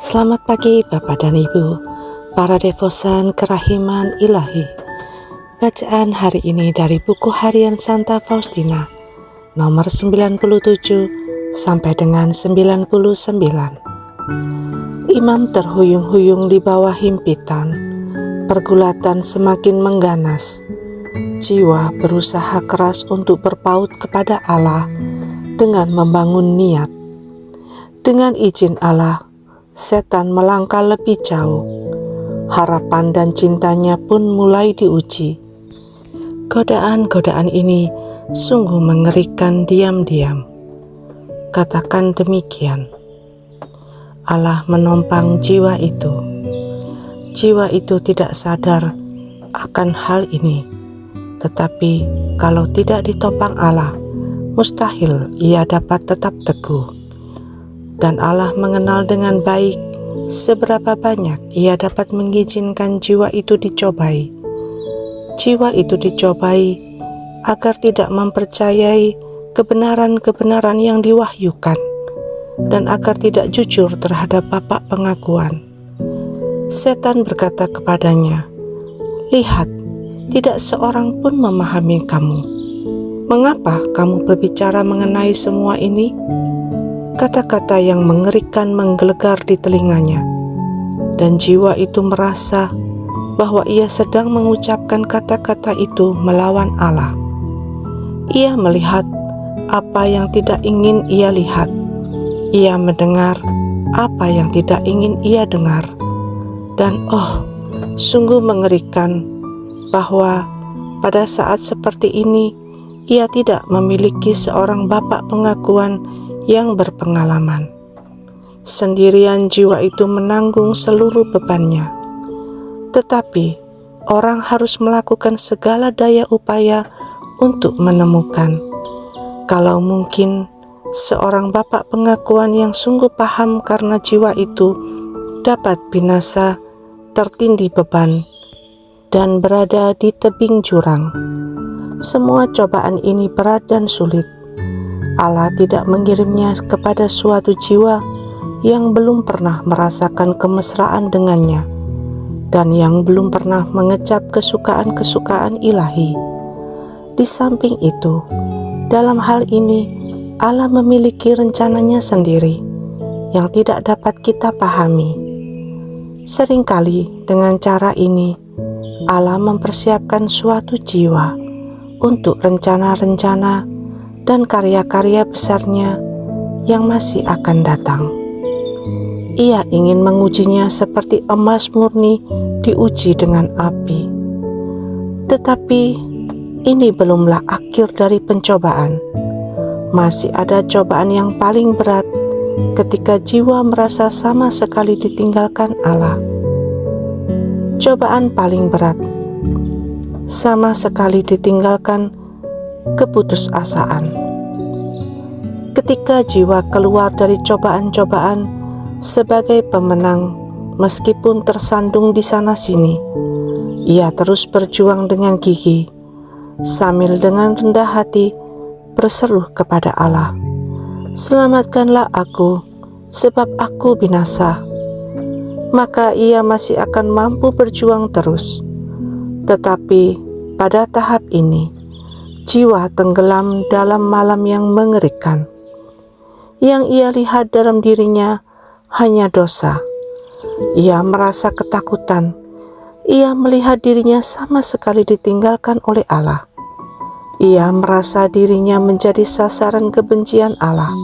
Selamat pagi Bapak dan Ibu, para devosan kerahiman ilahi. Bacaan hari ini dari buku harian Santa Faustina, nomor 97 sampai dengan 99. Imam terhuyung-huyung di bawah himpitan, pergulatan semakin mengganas. Jiwa berusaha keras untuk berpaut kepada Allah dengan membangun niat. Dengan izin Allah, setan melangkah lebih jauh. Harapan dan cintanya pun mulai diuji. Godaan-godaan ini sungguh mengerikan diam-diam. Katakan demikian. Allah menompang jiwa itu. Jiwa itu tidak sadar akan hal ini. Tetapi kalau tidak ditopang Allah, mustahil ia dapat tetap teguh. Dan Allah mengenal dengan baik seberapa banyak ia dapat mengizinkan jiwa itu dicobai. Jiwa itu dicobai agar tidak mempercayai kebenaran-kebenaran yang diwahyukan dan agar tidak jujur terhadap Bapak pengakuan. Setan berkata kepadanya, "Lihat, tidak seorang pun memahami kamu. Mengapa kamu berbicara mengenai semua ini?" Kata-kata yang mengerikan menggelegar di telinganya, dan jiwa itu merasa bahwa ia sedang mengucapkan kata-kata itu melawan Allah. Ia melihat apa yang tidak ingin ia lihat. Ia mendengar apa yang tidak ingin ia dengar. Dan sungguh mengerikan bahwa pada saat seperti ini ia tidak memiliki seorang bapak pengakuan yang berpengalaman. Sendirian jiwa itu menanggung seluruh bebannya. Tetapi orang harus melakukan segala daya upaya untuk menemukan, kalau mungkin, seorang bapak pengakuan yang sungguh paham karena jiwa itu dapat binasa, tertindih beban, dan berada di tebing jurang. Semua cobaan ini berat dan sulit. Allah tidak mengirimnya kepada suatu jiwa yang belum pernah merasakan kemesraan dengannya dan yang belum pernah mengecap kesukaan-kesukaan ilahi. Di samping itu, dalam hal ini Allah memiliki rencananya sendiri yang tidak dapat kita pahami. Seringkali dengan cara ini Allah mempersiapkan suatu jiwa untuk rencana-rencana dan karya-karya besarnya yang masih akan datang. Ia ingin mengujinya seperti emas murni diuji dengan api. Tetapi ini belumlah akhir dari pencobaan. Masih ada cobaan yang paling berat ketika jiwa merasa sama sekali ditinggalkan Allah. Cobaan paling berat, sama sekali ditinggalkan keputusasaan. Ketika jiwa keluar dari cobaan-cobaan sebagai pemenang, meskipun tersandung di sana-sini, ia terus berjuang dengan gigih, sambil dengan rendah hati berseru kepada Allah, "Selamatkanlah aku, sebab aku binasa." Maka ia masih akan mampu berjuang terus. Tetapi pada tahap ini, jiwa tenggelam dalam malam yang mengerikan. Yang ia lihat dalam dirinya hanya dosa. Ia merasa ketakutan. Ia melihat dirinya sama sekali ditinggalkan oleh Allah. Ia merasa dirinya menjadi sasaran kebencian Allah.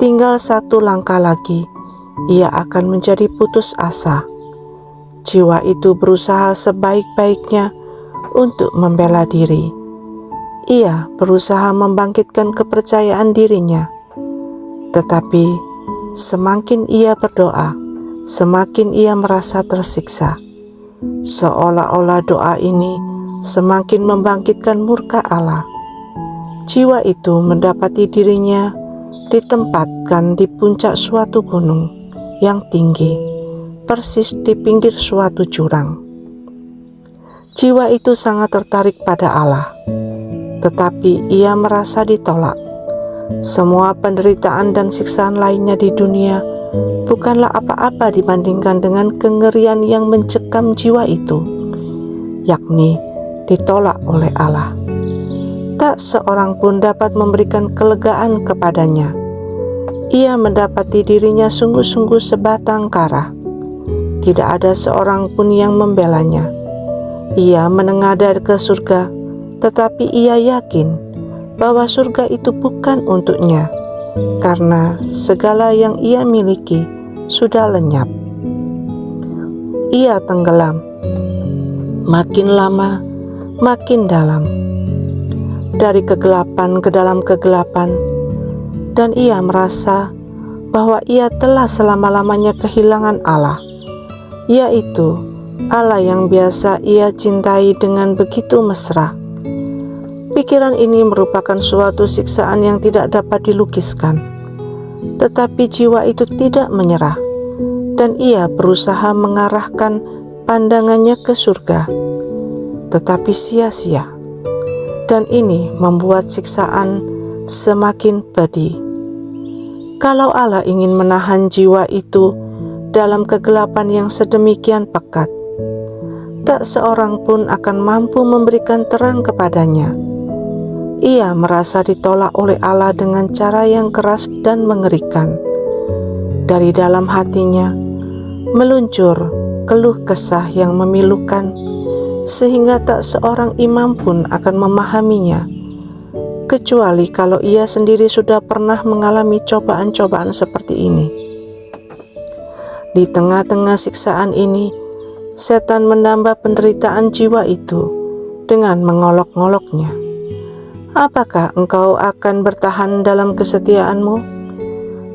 Tinggal satu langkah lagi, ia akan menjadi putus asa. Jiwa itu berusaha sebaik-baiknya untuk membela diri. Ia berusaha membangkitkan kepercayaan dirinya. Tetapi semakin ia berdoa, semakin ia merasa tersiksa. Seolah-olah doa ini semakin membangkitkan murka Allah. Jiwa itu mendapati dirinya ditempatkan di puncak suatu gunung yang tinggi, persis di pinggir suatu jurang. Jiwa itu sangat tertarik pada Allah, tetapi ia merasa ditolak. Semua penderitaan dan siksaan lainnya di dunia bukanlah apa-apa dibandingkan dengan kengerian yang mencekam jiwa itu, yakni ditolak oleh Allah. Tak seorang pun dapat memberikan kelegaan kepadanya. Ia mendapati dirinya sungguh-sungguh sebatang kara. Tidak ada seorang pun yang membelanya. Ia menengadah ke surga, tetapi ia yakin bahwa surga itu bukan untuknya, karena segala yang ia miliki sudah lenyap. Ia tenggelam, makin lama makin dalam, dari kegelapan ke dalam kegelapan, dan ia merasa bahwa ia telah selama-lamanya kehilangan Allah, yaitu Allah yang biasa ia cintai dengan begitu mesra. Pikiran ini merupakan suatu siksaan yang tidak dapat dilukiskan, tetapi jiwa itu tidak menyerah, dan ia berusaha mengarahkan pandangannya ke surga, tetapi sia-sia. Dan ini membuat siksaan semakin pedih. Kalau Allah ingin menahan jiwa itu dalam kegelapan yang sedemikian pekat, tak seorang pun akan mampu memberikan terang kepadanya. Ia merasa ditolak oleh Allah dengan cara yang keras dan mengerikan. Dari dalam hatinya meluncur keluh kesah yang memilukan, sehingga tak seorang imam pun akan memahaminya, kecuali kalau ia sendiri sudah pernah mengalami cobaan-cobaan seperti ini. Di tengah-tengah siksaan ini, setan menambah penderitaan jiwa itu dengan mengolok-ngoloknya. Apakah engkau akan bertahan dalam kesetiaanmu?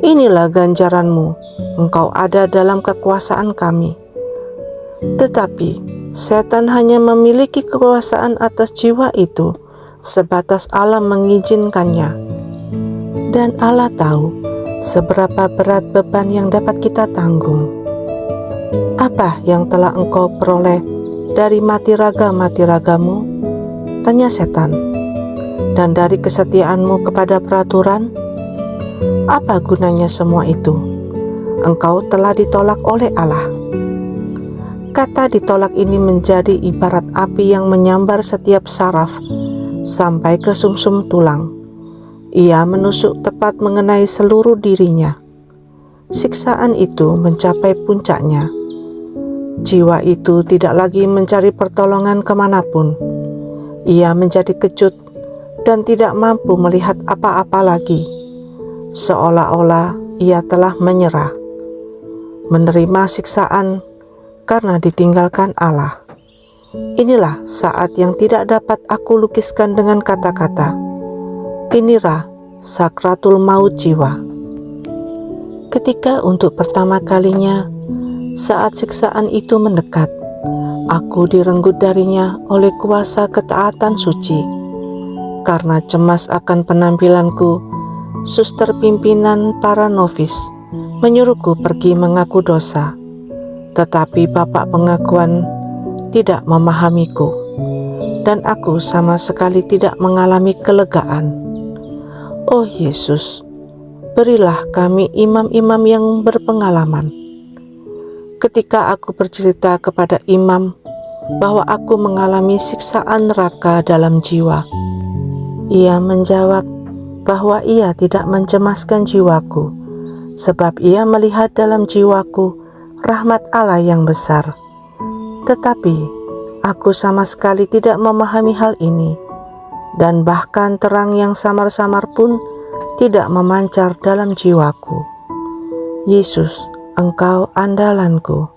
Inilah ganjaranmu, engkau ada dalam kekuasaan kami. Tetapi setan hanya memiliki kekuasaan atas jiwa itu sebatas Allah mengizinkannya. Dan Allah tahu seberapa berat beban yang dapat kita tanggung. Apa yang telah engkau peroleh dari mati raga-ragamu? Tanya setan. Dan dari kesetiaanmu kepada peraturan? Apa gunanya semua itu? Engkau telah ditolak oleh Allah. Kata ditolak ini menjadi ibarat api yang menyambar setiap saraf sampai ke sumsum tulang. Ia menusuk tepat mengenai seluruh dirinya. Siksaan itu mencapai puncaknya. Jiwa itu tidak lagi mencari pertolongan kemanapun. Ia menjadi kecut dan tidak mampu melihat apa-apa lagi. Seolah-olah ia telah menyerah, menerima siksaan karena ditinggalkan Allah. Inilah saat yang tidak dapat aku lukiskan dengan kata-kata. Inilah sakratul maut jiwa. Ketika untuk pertama kalinya saat siksaan itu mendekat, aku direnggut darinya oleh kuasa ketaatan suci. Karena cemas akan penampilanku, suster pimpinan para novis menyuruhku pergi mengaku dosa. Tetapi Bapak pengakuan tidak memahamiku, dan aku sama sekali tidak mengalami kelegaan. Oh Yesus, berilah kami imam-imam yang berpengalaman. Ketika aku bercerita kepada imam bahwa aku mengalami siksaan neraka dalam jiwa, ia menjawab bahwa ia tidak mencemaskan jiwaku, sebab ia melihat dalam jiwaku rahmat Allah yang besar. Tetapi aku sama sekali tidak memahami hal ini, dan bahkan terang yang samar-samar pun tidak memancar dalam jiwaku. Yesus, Engkau andalanku.